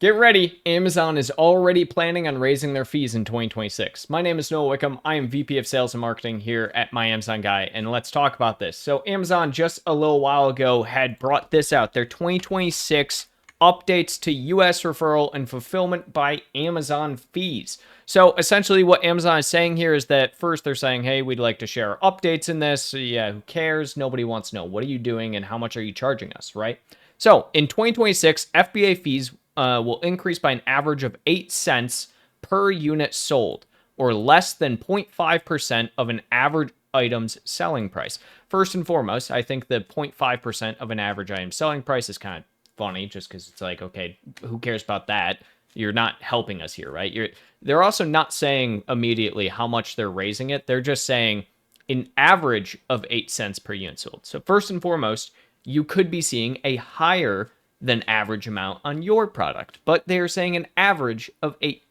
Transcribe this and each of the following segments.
Get ready, Amazon is already planning on raising their fees in 2026. My name is Noah Wickham. I am VP of Sales and Marketing here at My Amazon Guy, and let's talk about this. So Amazon just a little while ago had brought this out, their 2026 updates to US referral and fulfillment by Amazon fees. So essentially what Amazon is saying here is that first they're saying, hey, we'd like to share updates in this. So yeah, who cares? Nobody wants to know. What are you doing and how much are you charging us, right? So in 2026, FBA fees will increase by an average of 8 cents per unit sold, or less than 0.5% of an average item's selling price. First and foremost, I think the 0.5% of an average item selling price is kind of funny, just because it's like, okay, who cares about that? You're not helping us here, right? They're also not saying immediately how much they're raising it. They're just saying an average of 8 cents per unit sold. So first and foremost, you could be seeing a higher than average amount on your product, but they're saying an average of 8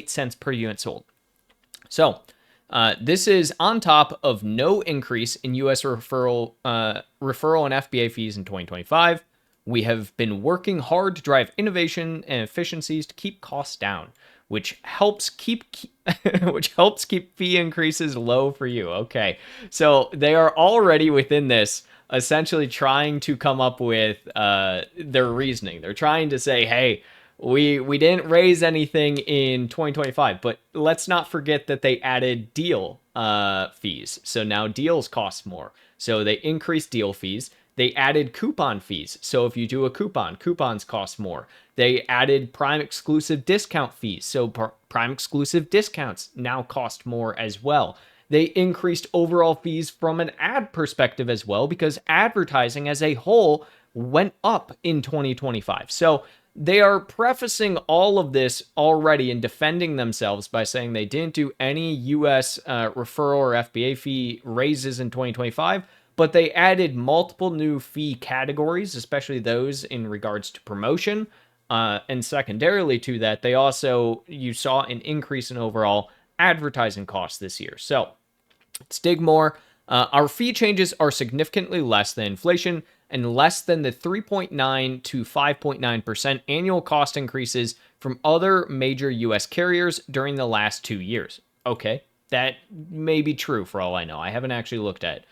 cents per unit sold. So this is on top of no increase in US referral and FBA fees in 2025. We have been working hard to drive innovation and efficiencies to keep costs down, which helps keep fee increases low for you. Okay, so they are already within this, essentially trying to come up with their reasoning. They're trying to say, hey, we didn't raise anything in 2025, but let's not forget that they added deal fees. So now deals cost more. So they increased deal fees. They added coupon fees. So if you do a coupon, coupons cost more. They added Prime exclusive discount fees. So Prime exclusive discounts now cost more as well. They increased overall fees from an ad perspective as well, because advertising as a whole went up in 2025. So they are prefacing all of this already and defending themselves by saying they didn't do any US referral or FBA fee raises in 2025, but they added multiple new fee categories, especially those in regards to promotion. And secondarily to that, you saw an increase in overall advertising costs this year. So let's dig more. Our fee changes are significantly less than inflation and less than the 3.9 to 5.9% annual cost increases from other major US carriers during the last 2 years. Okay, that may be true for all I know. I haven't actually looked at it.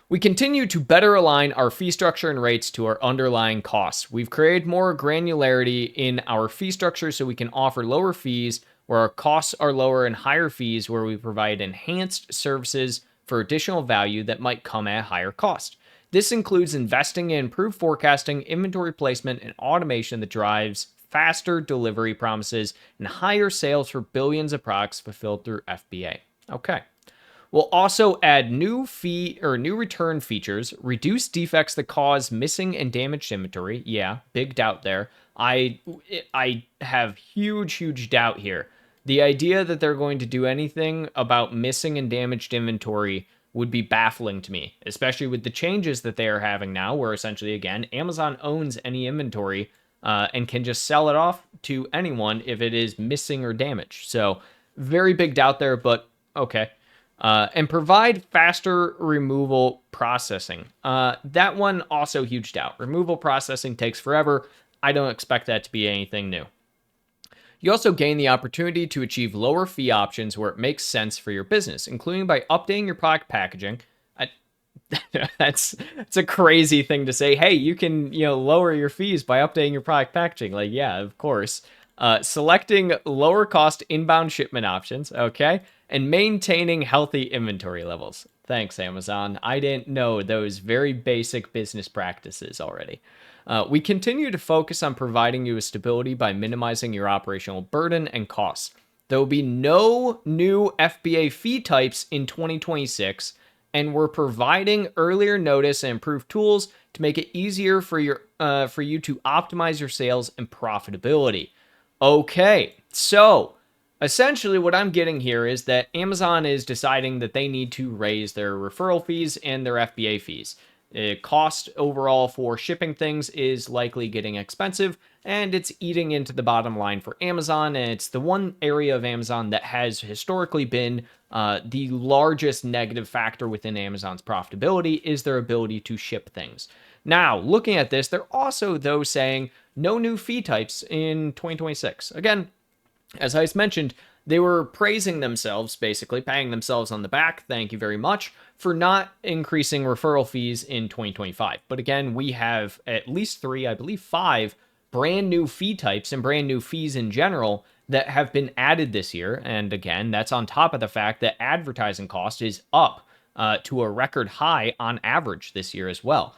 We continue to better align our fee structure and rates to our underlying costs. We've created more granularity in our fee structure so we can offer lower fees where our costs are lower and higher fees where we provide enhanced services for additional value that might come at a higher cost. This includes investing in improved forecasting, inventory placement, and automation that drives faster delivery promises and higher sales for billions of products fulfilled through FBA. Okay. We'll also add new return features, reduce defects that cause missing and damaged inventory. Yeah, big doubt there. I have huge doubt here. The idea that they're going to do anything about missing and damaged inventory would be baffling to me, especially with the changes that they are having now, where essentially, again, Amazon owns any inventory and can just sell it off to anyone if it is missing or damaged. So very big doubt there, but okay. And provide faster removal processing. That one also huge doubt. Removal processing takes forever. I don't expect that to be anything new. You also gain the opportunity to achieve lower fee options where it makes sense for your business, including by updating your product packaging. That's a crazy thing to say. Hey, you can lower your fees by updating your product packaging. Like, yeah, of course. Selecting lower cost inbound shipment options, okay, and maintaining healthy inventory levels. Thanks, Amazon. I didn't know those very basic business practices already. We continue to focus on providing you with stability by minimizing your operational burden and costs. There will be no new FBA fee types in 2026, and we're providing earlier notice and improved tools to make it easier for you to optimize your sales and profitability. Okay, so essentially what I'm getting here is that Amazon is deciding that they need to raise their referral fees and their FBA fees. Cost overall for shipping things is likely getting expensive, and it's eating into the bottom line for Amazon, and it's the one area of Amazon that has historically been the largest negative factor within Amazon's profitability is their ability to ship things. Now, looking at this, they're also, though, saying no new fee types in 2026. Again, as I mentioned, they were praising themselves, basically patting themselves on the back. Thank you very much for not increasing referral fees in 2025. But again, we have at least 3, I believe 5 brand new fee types and brand new fees in general that have been added this year. And again, that's on top of the fact that advertising cost is up to a record high on average this year as well.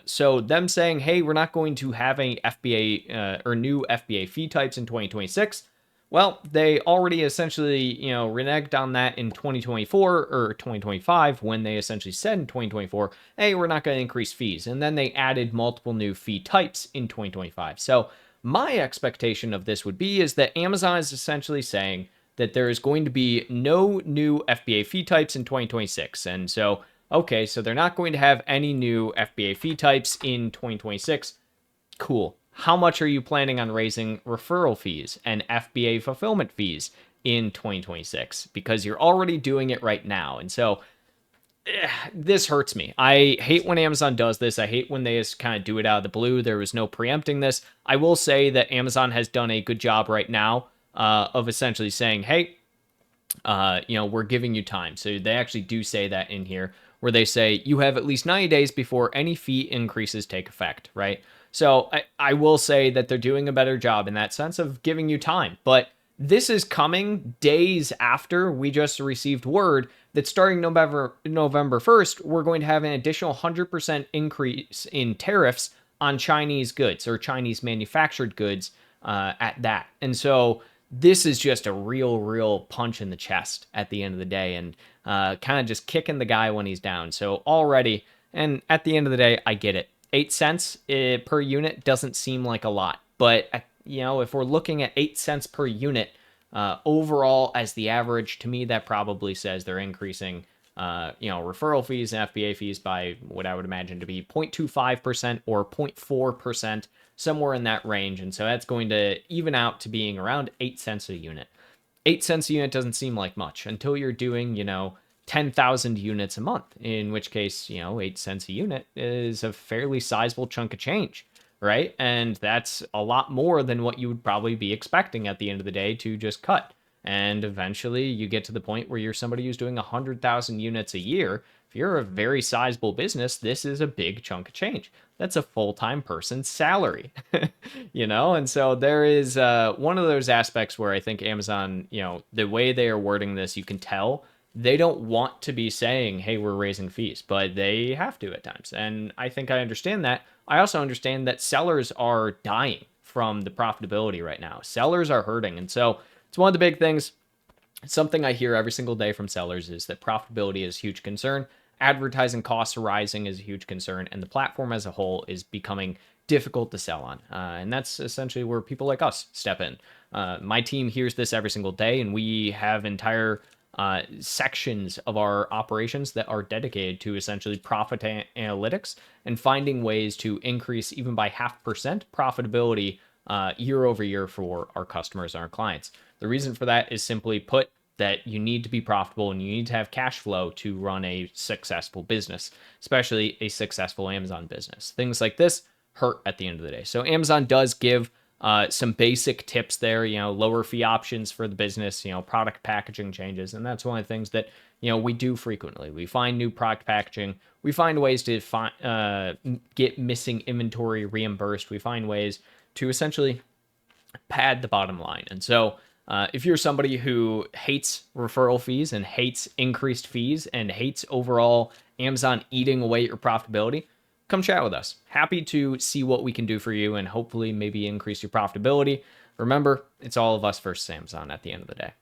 So them saying, hey, we're not going to have any FBA or new FBA fee types in 2026. Well, they already essentially, reneged on that in 2024 or 2025 when they essentially said in 2024, hey, we're not going to increase fees. And then they added multiple new fee types in 2025. So my expectation of this would be is that Amazon is essentially saying that there is going to be no new FBA fee types in 2026. And so, okay, so they're not going to have any new FBA fee types in 2026. Cool. How much are you planning on raising referral fees and FBA fulfillment fees in 2026? Because you're already doing it right now. And so this hurts me. I hate when Amazon does this. I hate when they just kind of do it out of the blue. There was no preempting this. I will say that Amazon has done a good job right now of essentially saying, hey, we're giving you time. So they actually do say that in here where they say you have at least 90 days before any fee increases take effect, right? So I will say that they're doing a better job in that sense of giving you time. But this is coming days after we just received word that starting November 1st, we're going to have an additional 100% increase in tariffs on Chinese goods or Chinese manufactured goods at that. And so this is just a real punch in the chest at the end of the day and kind of just kicking the guy when he's down. So already, and at the end of the day, I get it. 8 cents per unit doesn't seem like a lot, but if we're looking at 8 cents per unit overall as the average, to me that probably says they're increasing referral fees and FBA fees by what I would imagine to be 0.25% or 0.4%, somewhere in that range. And so that's going to even out to being around 8 cents a unit. 8 cents a unit doesn't seem like much until you're doing 10,000 units a month, in which case, 8 cents a unit is a fairly sizable chunk of change, right? And that's a lot more than what you would probably be expecting at the end of the day to just cut. And eventually you get to the point where you're somebody who's doing 100,000 units a year. If you're a very sizable business, this is a big chunk of change. That's a full-time person's salary, And so there is one of those aspects where I think Amazon, the way they are wording this, you can tell they don't want to be saying, hey, we're raising fees, but they have to at times. And I think I understand that. I also understand that sellers are dying from the profitability right now. Sellers are hurting. And so it's one of the big things. Something I hear every single day from sellers is that profitability is a huge concern. Advertising costs are rising is a huge concern. And the platform as a whole is becoming difficult to sell on. And that's essentially where people like us step in. My team hears this every single day, and we have entire sections of our operations that are dedicated to essentially profit analytics and finding ways to increase even by 0.5% profitability year over year for our customers and our clients. The reason for that is simply put that you need to be profitable and you need to have cash flow to run a successful business, especially a successful Amazon business. Things like this hurt at the end of the day. So Amazon does give some basic tips there, lower fee options for the business, product packaging changes. And that's one of the things that, we do frequently. We find new product packaging. We find ways to get missing inventory reimbursed. We find ways to essentially pad the bottom line. And so if you're somebody who hates referral fees and hates increased fees and hates overall Amazon eating away your profitability, come chat with us. Happy to see what we can do for you and hopefully maybe increase your profitability. Remember, it's all of us versus Amazon at the end of the day.